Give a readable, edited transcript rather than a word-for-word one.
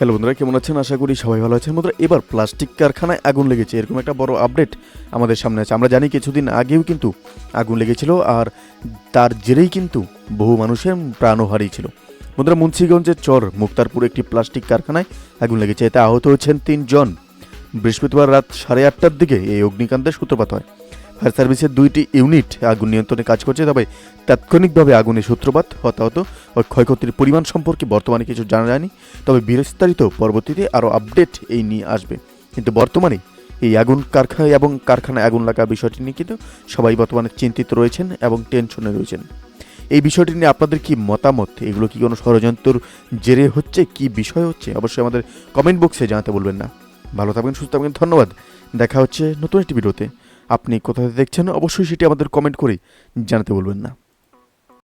Hello বন্ধুরা, কেমন আছেন? আশা করি সবাই ভালো আছেন। বন্ধুরা, এবার প্লাস্টিক কারখানায় আগুন লেগেছে, এরকম একটা বড় আপডেট আমাদের সামনে আছে। আমরা জানি কিছুদিন আগেও কিন্তু আগুন লেগেছিল, আর তার জেরেই কিন্তু বহু মানুষের প্রাণও হারিয়েছিল। বন্ধুরা, মুন্সিগঞ্জের চর মুক্তারপুর একটি প্লাস্টিক কারখানায় আগুন লেগেছে, এতে আহত হয়েছেন 3 জন। বৃহস্পতিবার রাত 8:30টার দিকে এই অগ্নিকাণ্ডের সূত্রপাত হয়। ফায়ার সার্ভিসের 2টি ইউনিট আগুন নিয়ন্ত্রণে কাজ করছে, তবে তাৎক্ষণিকভাবে আগুনের সূত্রপাত, হতাহত ও ক্ষয়ক্ষতির পরিমাণ সম্পর্কে বর্তমানে কিছু জানা যায়নি। তবে বিস্তারিত পরবর্তীতে আরও আপডেট এই নিয়ে আসবে। কিন্তু বর্তমানে এই কারখানায় আগুন লাগা বিষয়টি নিয়ে কিন্তু সবাই বর্তমানে চিন্তিত রয়েছেন এবং টেনশনে রয়েছেন। এই বিষয়টি নিয়ে আপনাদের কি মতামত? এগুলো কি কোনো ষড়যন্ত্র জেরে হচ্ছে, কি বিষয় হচ্ছে? অবশ্যই আমাদের কমেন্ট বক্সে জানাতে বলবেন না। ভালো থাকবেন, সুস্থ থাকবেন, ধন্যবাদ। দেখা হচ্ছে নতুন একটি ভিডিওতে। আপনি কোথায় দেখছেন অবশ্যই সেটি আমাদের কমেন্ট করে জানাতে বলবেন না।